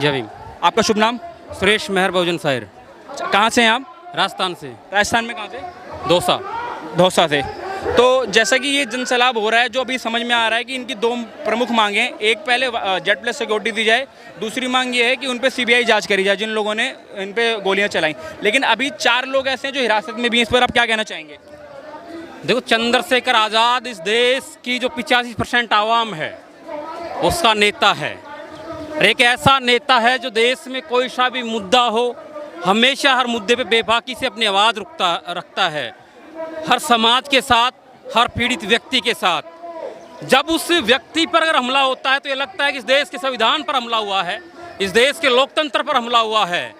जवीम। आपका शुभ नाम? सुरेश मेहर बहुजन शायर। कहाँ से हैं आप? राजस्थान से। राजस्थान में कहाँ से? दौसा। दौसा से। तो जैसा कि ये जनसैलाब हो रहा है, जो अभी समझ में आ रहा है कि इनकी दो प्रमुख मांगे हैं। एक, पहले जेड प्लस सिक्योरिटी दी जाए। दूसरी मांग ये है कि उन पे सीबीआई जांच करी जाए, जिन लोगों ने इन पे गोलियां चलाई। लेकिन अभी 4 लोग ऐसे हैं जो हिरासत में भी हैं। इस पर आप क्या कहना चाहेंगे? देखो, चंद्रशेखर आज़ाद इस देश की जो 85% आवाम है उसका नेता है। एक ऐसा नेता है जो देश में कोई सा भी मुद्दा हो हमेशा हर मुद्दे पे बेबाकी से अपनी आवाज़ रखता है, हर समाज के साथ, हर पीड़ित व्यक्ति के साथ। जब उस व्यक्ति पर अगर हमला होता है तो ये लगता है कि इस देश के संविधान पर हमला हुआ है, इस देश के लोकतंत्र पर हमला हुआ है।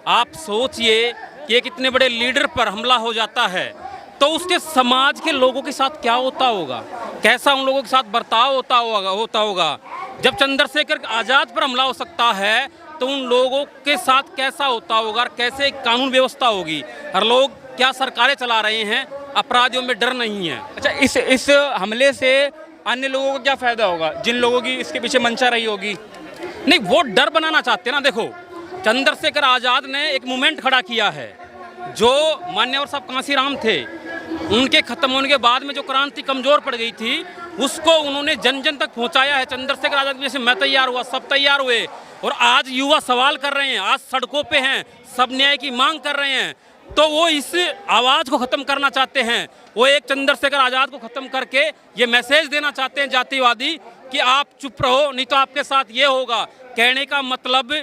आप सोचिए कि एक इतने बड़े लीडर पर हमला हो जाता है तो उसके समाज के लोगों के साथ क्या होता होगा, कैसा उन लोगों के साथ बर्ताव होता होगा। जब चंद्रशेखर आज़ाद पर हमला हो सकता है तो उन लोगों के साथ कैसा होता होगा, कैसे कानून व्यवस्था होगी। हर लोग क्या सरकारें चला रहे हैं, अपराधियों में डर नहीं है। अच्छा, इस हमले से अन्य लोगों को क्या फ़ायदा होगा, जिन लोगों की इसके पीछे मंशा रही होगी? नहीं, वो डर बनाना चाहते हैं ना। देखो, चंद्रशेखर आज़ाद ने एक मूवमेंट खड़ा किया है। जो मान्यवर साहब कांसीराम थे, उनके खत्म होने के बाद में जो क्रांति कमज़ोर पड़ गई थी उसको उन्होंने जन जन तक पहुंचाया है। चंद्रशेखर आज़ाद जैसे मैं तैयार हुआ, सब तैयार हुए, और आज युवा सवाल कर रहे हैं, आज सड़कों पे हैं, सब न्याय की मांग कर रहे हैं। तो वो इस आवाज़ को ख़त्म करना चाहते हैं। वो एक चंद्रशेखर आज़ाद को ख़त्म करके ये मैसेज देना चाहते हैं जातिवादी कि आप चुप रहो, नहीं तो आपके साथ ये होगा। कहने का मतलब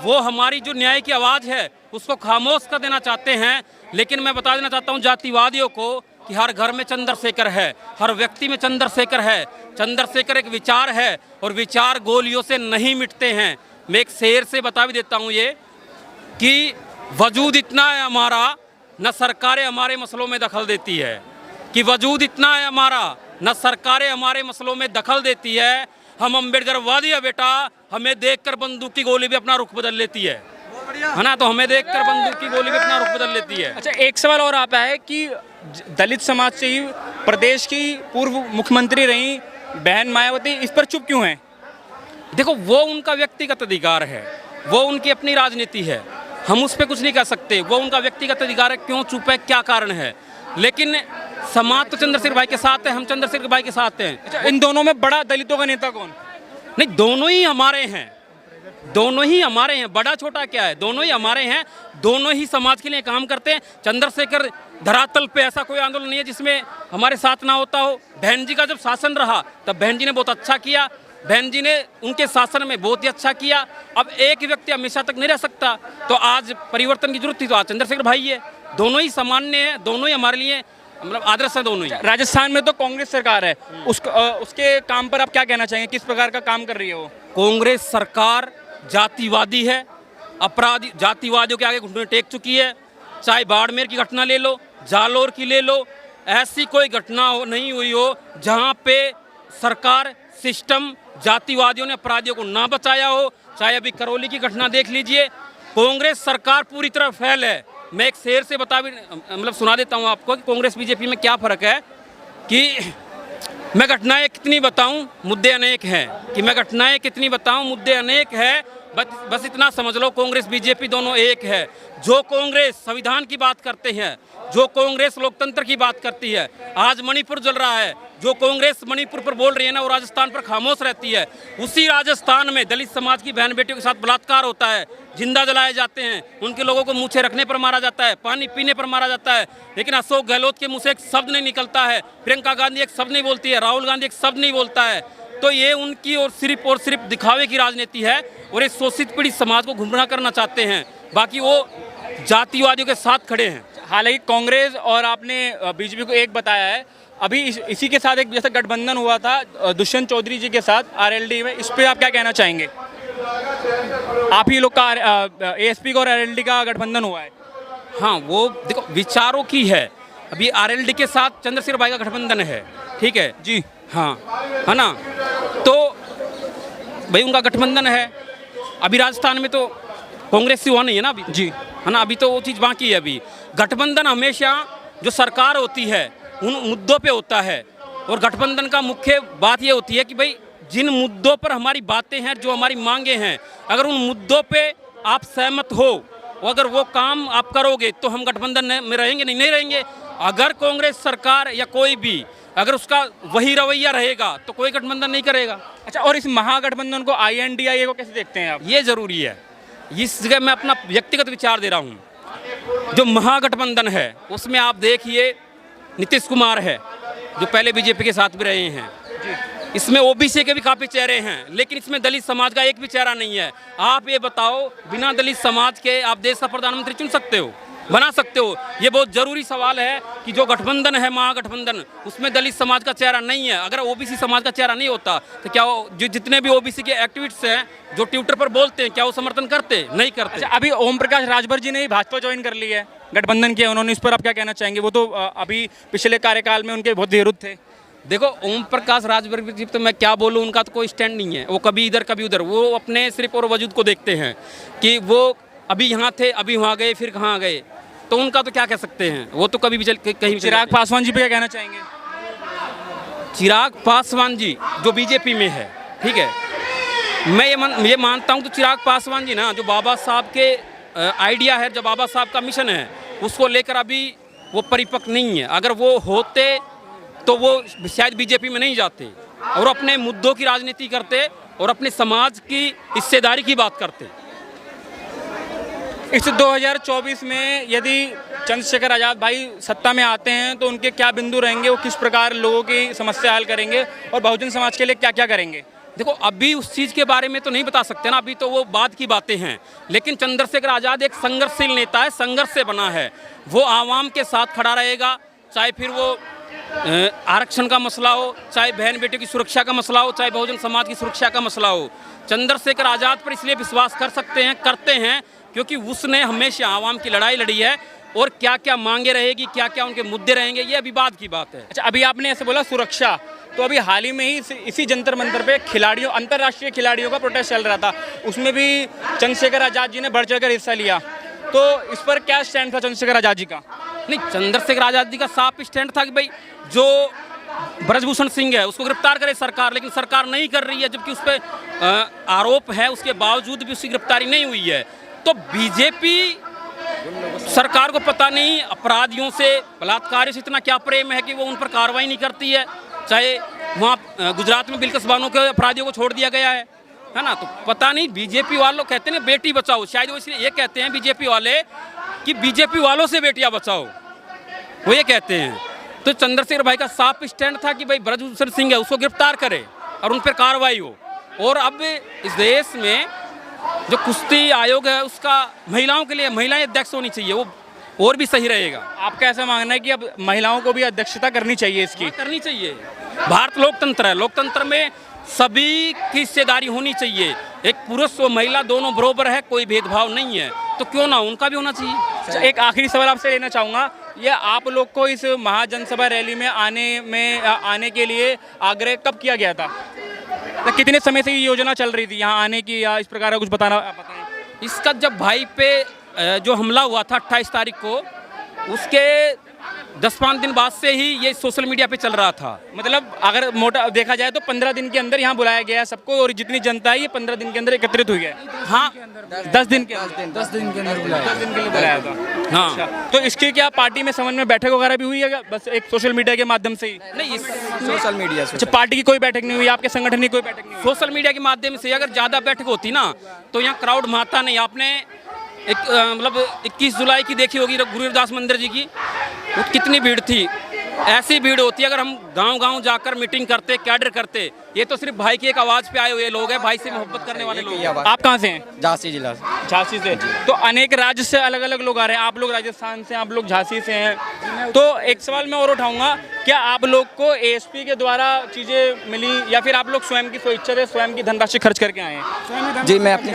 वो हमारी जो न्याय की आवाज़ है उसको खामोश कर देना चाहते हैं। लेकिन मैं बता देना चाहता हूँ जातिवादियों को कि हर घर में चंद्रशेखर है, हर व्यक्ति में चंद्रशेखर है। चंद्रशेखर एक विचार है और विचार गोलियों से नहीं मिटते हैं। मैं एक शेर से बता भी देता हूँ ये कि वजूद इतना है हमारा, न सरकारें हमारे मसलों में दखल देती है। कि वजूद इतना है हमारा, न सरकारें हमारे मसलों में दखल देती है। हम अम्बेडकरवादी है बेटा, हमें देखकर बंदूक की गोली भी अपना रुख बदल लेती है ना। तो हमें देखकर बंदूक की गोली भी अपना रुख बदल लेती है। अच्छा, एक सवाल और आता है कि दलित समाज से ही प्रदेश की पूर्व मुख्यमंत्री रही बहन मायावती इस पर चुप क्यों हैं? देखो, वो उनका व्यक्तिगत अधिकार है, वो उनकी अपनी राजनीति है, हम उस पर कुछ नहीं कर सकते। वो उनका व्यक्तिगत अधिकार है, क्यों चुप है, क्या कारण है। लेकिन समाज तो चंद्रशेखर भाई के साथ है, हम चंद्रशेखर भाई के साथ हैं। अच्छा, इन दोनों में बड़ा दलितों का नेता कौन? नहीं, दोनों ही हमारे हैं, दोनों ही हमारे हैं। बड़ा छोटा क्या है, दोनों ही हमारे हैं, दोनों ही समाज के लिए काम करते हैं। चंद्रशेखर धरातल पे ऐसा कोई आंदोलन नहीं है जिसमें हमारे साथ ना होता हो। बहन जी का जब शासन रहा तब बहन जी ने बहुत अच्छा किया, बहन जी ने उनके शासन में बहुत ही अच्छा किया। अब एक व्यक्ति हमेशा तक नहीं रह सकता, तो आज परिवर्तन की जरूरत थी, तो आज चंद्रशेखर भाई है। दोनों ही सामान्य हैं, दोनों ही हमारे लिए मतलब आदर्श है, दोनों ही। राजस्थान में तो कांग्रेस सरकार है, उसके काम पर आप क्या कहना चाहेंगे? किस प्रकार का काम कर रही है वो? कांग्रेस सरकार जातिवादी है, अपराधी जातिवादियों के आगे घुटने टेक चुकी है। चाहे बाड़मेर की घटना ले लो, जालोर की ले लो, ऐसी कोई घटना नहीं हुई हो जहां पे सरकार, सिस्टम, जातिवादियों ने अपराधियों को ना बचाया हो। चाहे अभी करौली की घटना देख लीजिए, कांग्रेस सरकार पूरी तरह फेल है। मैं एक शेर से मतलब सुना देता हूं आपको कि कांग्रेस बीजेपी में क्या फ़र्क है। कि मैं घटनाएं कितनी बताऊं, मुद्दे अनेक हैं। कि मैं घटनाएं कितनी बताऊं, मुद्दे अनेक हैं। बस इतना समझ लो, कांग्रेस बीजेपी दोनों एक है। जो कांग्रेस संविधान की बात करते हैं, जो कांग्रेस लोकतंत्र की बात करती है, आज मणिपुर जल रहा है। जो कांग्रेस मणिपुर पर बोल रही है ना, वो राजस्थान पर खामोश रहती है। उसी राजस्थान में दलित समाज की बहन बेटियों के साथ बलात्कार होता है, जिंदा जलाए जाते हैं, उनके लोगों को मूछे रखने पर मारा जाता है, पानी पीने पर मारा जाता है। लेकिन अशोक गहलोत के मुँह से एक शब्द नहीं निकलता है, प्रियंका गांधी एक शब्द नहीं बोलती है, राहुल गांधी एक शब्द नहीं बोलता है। तो ये उनकी और सिर्फ दिखावे की राजनीति है और इस शोषित पीड़ित समाज को गुमराह करना चाहते हैं। बाकी वो जातिवादियों के साथ खड़े हैं। हालांकि कांग्रेस और आपने बीजेपी को एक बताया है, अभी इसी के साथ एक जैसा गठबंधन हुआ था दुष्यंत चौधरी जी के साथ आरएलडी में, इस पे आप क्या कहना चाहेंगे? आप ही लोग का एएसपी का और आरएलडी का गठबंधन हुआ है। हाँ, वो देखो विचारों की है। अभी आरएलडी के साथ चंद्रशेखर भाई का गठबंधन है, ठीक है जी, हाँ, है ना। तो भाई उनका गठबंधन है। अभी राजस्थान में तो कांग्रेस से हुआ नहीं है ना अभी, जी, है ना। अभी तो वो चीज़ बाकी है। अभी गठबंधन हमेशा जो सरकार होती है उन मुद्दों पे होता है, और गठबंधन का मुख्य बात ये होती है कि भाई जिन मुद्दों पर हमारी बातें हैं, जो हमारी मांगे हैं, अगर उन मुद्दों पे आप सहमत हो, अगर वो काम आप करोगे तो हम गठबंधन में रहेंगे, नहीं रहेंगे। अगर कांग्रेस सरकार या कोई भी अगर उसका वही रवैया रहेगा तो कोई गठबंधन नहीं करेगा। अच्छा, और इस महागठबंधन को INDIA को कैसे देखते हैं आप? ये जरूरी है। इस जगह मैं अपना व्यक्तिगत विचार दे रहा हूँ। जो महागठबंधन है उसमें आप देखिए नीतीश कुमार है जो पहले बीजेपी के साथ भी रहे हैं, इसमें ओबीसी के भी काफ़ी चेहरे हैं, लेकिन इसमें दलित समाज का एक भी चेहरा नहीं है। आप ये बताओ, बिना दलित समाज के आप देश का प्रधानमंत्री चुन सकते हो, बना सकते हो? ये बहुत ज़रूरी सवाल है कि जो गठबंधन है महागठबंधन, उसमें दलित समाज का चेहरा नहीं है। अगर ओबीसी समाज का चेहरा नहीं होता तो क्या जो जितने भी ओबीसी के एक्टिविस्ट हैं जो ट्विटर पर बोलते हैं, क्या वो समर्थन करते? नहीं करते। अच्छा, अभी ओम प्रकाश राजभर जी ने ही भाजपा ज्वाइन कर ली है, गठबंधन किया उन्होंने, इस पर आप क्या कहना चाहेंगे? वो तो अभी पिछले कार्यकाल में उनके बहुत विरुद्ध थे। देखो, ओम प्रकाश राजभर जी तो मैं क्या बोलूँ, उनका तो कोई स्टैंड नहीं है। वो कभी इधर कभी उधर, वो अपने सिर्फ और वजूद को देखते हैं कि वो अभी यहाँ थे, अभी वहाँ गए, फिर कहाँ गए, तो उनका तो क्या कह सकते हैं। वो तो कभी भी कहीं। चिराग पासवान जी पे क्या कहना चाहेंगे? चिराग पासवान जी जो बीजेपी में है, ठीक है, मैं ये मानता हूँ तो चिराग पासवान जी ना, जो बाबा साहब के आइडिया है, जो बाबा साहब का मिशन है, उसको लेकर अभी वो परिपक्व नहीं है। अगर वो होते तो वो शायद बीजेपी में नहीं जाते और अपने मुद्दों की राजनीति करते और अपने समाज की हिस्सेदारी की बात करते। इस 2024 में यदि चंद्रशेखर आज़ाद भाई सत्ता में आते हैं तो उनके क्या बिंदु रहेंगे, वो किस प्रकार लोगों की समस्या हल करेंगे और बहुजन समाज के लिए क्या क्या करेंगे? देखो, अभी उस चीज़ के बारे में तो नहीं बता सकते ना, अभी तो वो बाद की बातें हैं। लेकिन चंद्रशेखर आज़ाद एक संघर्षशील नेता है, संघर्ष से बना है। वो आवाम के साथ खड़ा रहेगा, चाहे फिर वो आरक्षण का मसला हो, चाहे बहन बेटियों की सुरक्षा का मसला हो, चाहे बहुजन समाज की सुरक्षा का मसला हो। चंद्रशेखर आज़ाद पर इसलिए विश्वास कर सकते हैं, करते हैं, क्योंकि उसने हमेशा आवाम की लड़ाई लड़ी है और क्या क्या मांगे रहेगी, क्या क्या उनके मुद्दे रहेंगे, ये अभी बाद की बात है। अच्छा, अभी आपने ऐसे बोला सुरक्षा, तो अभी हाल ही में ही इसी जंतर मंतर पे खिलाड़ियों, अंतर्राष्ट्रीय खिलाड़ियों का प्रोटेस्ट चल रहा था, उसमें भी चंद्रशेखर आज़ाद जी ने बढ़ चढ़कर हिस्सा लिया, तो इस पर क्या स्टैंड था चंद्रशेखर आज़ाद जी का? नहीं, चंद्रशेखर आज़ाद जी का साफ स्टैंड था कि भाई जो ब्रजभूषण सिंह है उसको गिरफ्तार करे सरकार, लेकिन सरकार नहीं कर रही है, जबकि उस पर आरोप है, उसके बावजूद भी उसकी गिरफ्तारी नहीं हुई है। तो बीजेपी सरकार को पता नहीं अपराधियों से, बलात्कारियों से इतना क्या प्रेम है कि वो उन पर कार्रवाई नहीं करती है। चाहे वहाँ गुजरात में बिल्किस बानो के अपराधियों को छोड़ दिया गया है ना। तो पता नहीं, बीजेपी वालों कहते हैं बेटी बचाओ, शायद वो इसलिए ये कहते हैं बीजेपी वाले कि बीजेपी वालों से बेटियां बचाओ, वो ये कहते हैं। तो चंद्रशेखर भाई का साफ स्टैंड था कि भाई ब्रजभूषण सिंह है उसको गिरफ्तार करे और उन पर कार्रवाई हो। और अब इस देश में जो कुश्ती आयोग है उसका महिलाओं के लिए महिलाएं अध्यक्ष होनी चाहिए, वो और भी सही रहेगा। आपका ऐसा मानना है कि अब महिलाओं को भी अध्यक्षता करनी चाहिए? इसकी करनी चाहिए। भारत लोकतंत्र है, लोकतंत्र में सभी की हिस्सेदारी होनी चाहिए। एक पुरुष और महिला दोनों बराबर है, कोई भेदभाव नहीं है, तो क्यों ना उनका भी होना चाहिए। अच्छा, एक आखिरी सवाल आपसे लेना चाहूँगा, ये आप लोग को इस महाजनसभा रैली में आने के लिए आग्रह कब किया गया था? तो कितने समय से ये योजना चल रही थी यहाँ आने की, या इस प्रकार का कुछ बताएं? इसका जब भाई पे जो हमला हुआ था 28 तारीख को, उसके 10-5 दिन बाद से ही ये सोशल मीडिया पे चल रहा था। मतलब अगर मोटा देखा जाए तो 15 दिन के अंदर यहाँ बुलाया गया है सबको, और जितनी जनता है ये 15 दिन के अंदर एकत्रित हुई है। हाँ, 10 दिन के अंदर बुलाया, 10 दिन के लिए बुलाया था। हाँ। अच्छा, तो इसकी क्या पार्टी में समझ में बैठक वगैरह भी हुई है क्या? बस एक सोशल मीडिया के माध्यम से ही? नहीं, सोशल मीडिया से। अच्छा, पार्टी की कोई बैठक नहीं हुई, आपके संगठन की कोई बैठक नहीं हुई? सोशल मीडिया के माध्यम से अगर ज़्यादा बैठक होती ना तो यहाँ क्राउड माता नहीं। आपने एक मतलब 21 जुलाई की देखी होगी गुरु रविदास मंदिर जी की, वो कितनी भीड़ थी। ऐसी भीड़ होती है अगर हम गांव-गांव जाकर मीटिंग करते, कैडर करते। ये तो सिर्फ भाई की एक आवाज़ पे आए हुए लोग हैं, भाई से मोहब्बत करने वाले लोग हैं। आप कहाँ से हैं? झांसी जिला से। झांसी से। तो अनेक राज्य से अलग अलग लोग आ रहे हैं, आप लोग राजस्थान से, आप लोग झांसी से हैं। तो एक सवाल मैं और उठाऊंगा, क्या आप लोग को ASP के द्वारा चीज़ें मिली या फिर आप लोग स्वयं की स्वेच्छा से स्वयं की धनराशि खर्च करके आए हैं? जी, मैं अपनी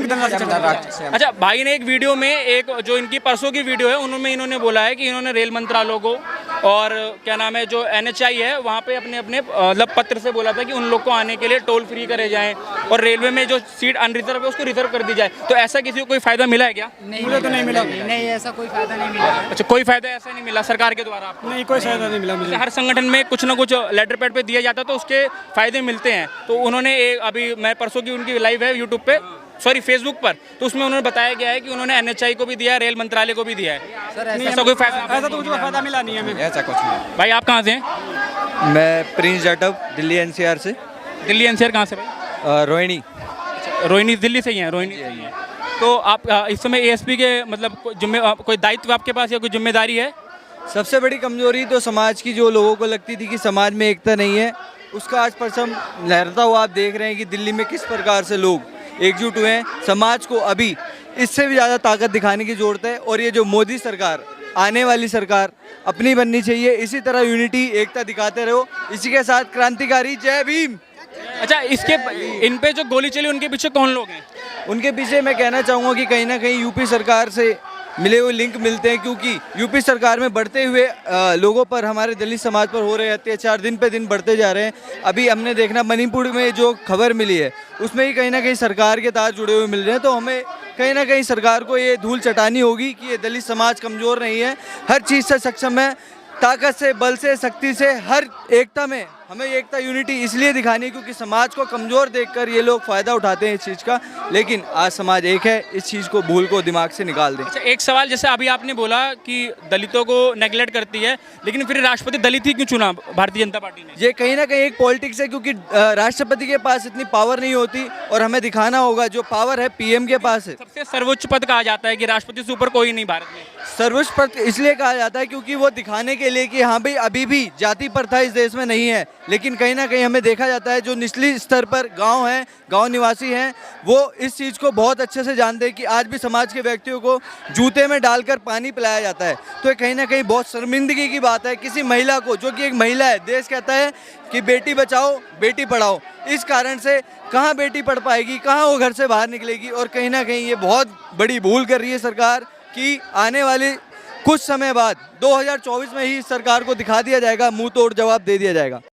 धनराशि। अच्छा, भाई ने एक वीडियो में, एक जो इनकी परसों की वीडियो है उनमें इन्होंने बोला है कि इन्होंने रेल मंत्रालय को और क्या नाम है, जो NHI है वहाँ पे अपने अपने मतलब पत्र से बोला था कि उन लोग को आने के लिए टोल फ्री करे जाएं और रेलवे में जो सीट अनरिजर्व है उसको रिजर्व कर दी जाए। तो ऐसा किसी को कोई फायदा मिला है क्या? मुझे तो नहीं मिला, नहीं ऐसा कोई फायदा नहीं मिला। अच्छा, कोई फायदा ऐसा नहीं मिला सरकार के द्वारा आपको? नहीं, कोई फायदा नहीं मिला मुझे। हर संगठन में कुछ ना कुछ लेटर पैड पे दिया जाता है तो उसके फायदे मिलते हैं। तो उन्होंने अभी मैं परसों की उनकी लाइव है यूट्यूब पे, सॉरी फेसबुक पर, तो उसमें उन्होंने बताया गया है कि उन्होंने NHI को भी दिया है, रेल मंत्रालय को भी दिया है। सर ऐसा कोई फायदा? ऐसा तो मुझे फायदा मिला नहीं है हमें। ऐसा कुछ नहीं। भाई आप कहाँ से हैं? मैं प्रिंस जाटव, दिल्ली NCR से। दिल्ली NCR कहाँ से भाई? रोहिणी। रोहिणी दिल्ली से ही हैं, रोहिणी से ही हैं। तो आप इस समय ASP के मतलब कोई दायित्व आपके पास या कोई जिम्मेदारी है? सबसे बड़ी कमजोरी तो समाज की जो लोगों को लगती थी कि समाज में एकता नहीं है, उसका आज परचम लहराता हुआ आप देख रहे हैं कि दिल्ली में किस प्रकार से लोग एकजुट हुए हैं। समाज को अभी इससे भी ज़्यादा ताकत दिखाने की ज़रूरत है और ये जो मोदी सरकार, आने वाली सरकार अपनी बननी चाहिए। इसी तरह यूनिटी, एकता दिखाते रहो। इसी के साथ क्रांतिकारी जय भीम। अच्छा, इसके इन पे जो गोली चली उनके पीछे कौन लोग हैं? उनके पीछे मैं कहना चाहूँगा कि कहीं ना कहीं यूपी सरकार से मिले हुए लिंक मिलते हैं, क्योंकि यूपी सरकार में बढ़ते हुए लोगों पर, हमारे दलित समाज पर हो रहे अत्याचार दिन पे दिन बढ़ते जा रहे हैं। अभी हमने देखना मणिपुर में जो खबर मिली है उसमें ही कहीं ना कहीं सरकार के तार जुड़े हुए मिल रहे हैं। तो हमें कहीं ना कहीं सरकार को ये धूल चटानी होगी कि ये दलित समाज कमज़ोर नहीं है, हर चीज़ से सक्षम है, ताकत से, बल से, शक्ति से, हर एकता में हमें एकता यूनिटी इसलिए दिखानी है क्योंकि समाज को कमज़ोर देखकर ये लोग फ़ायदा उठाते हैं इस चीज़ का। लेकिन आज समाज एक है, इस चीज़ को, भूल को दिमाग से निकाल दें। अच्छा, एक सवाल, जैसे अभी आपने बोला कि दलितों को नेगलेक्ट करती है, लेकिन फिर राष्ट्रपति दलित ही क्यों चुना भारतीय जनता पार्टी ने? ये कहीं ना कहीं एक पॉलिटिक्स है, क्योंकि राष्ट्रपति के पास इतनी पावर नहीं होती और हमें दिखाना होगा जो पावर है PM के पास है। सबसे सर्वोच्च पद कहा जाता है कि राष्ट्रपति से ऊपर कोई नहीं भारत में। सर्वोच्च पद इसलिए कहा जाता है क्योंकि वो दिखाने के लिए कि हाँ भाई अभी भी जाति प्रथा इस देश में नहीं है। लेकिन कहीं ना कहीं हमें देखा जाता है जो निचली स्तर पर गांव हैं, गांव निवासी हैं, वो इस चीज़ को बहुत अच्छे से जानते हैं कि आज भी समाज के व्यक्तियों को जूते में डालकर पानी पिलाया जाता है। तो ये कहीं ना कहीं बहुत शर्मिंदगी की बात है किसी महिला को, जो कि एक महिला है। देश कहता है कि बेटी बचाओ बेटी पढ़ाओ, इस कारण से कहाँ बेटी पढ़ पाएगी, कहाँ वो घर से बाहर निकलेगी। और कहीं ना कहीं ये बहुत बड़ी भूल कर रही है सरकार कि आने वाले कुछ समय बाद 2024 में ही सरकार को दिखा दिया जाएगा, मुंह तोड़ जवाब दे दिया जाएगा।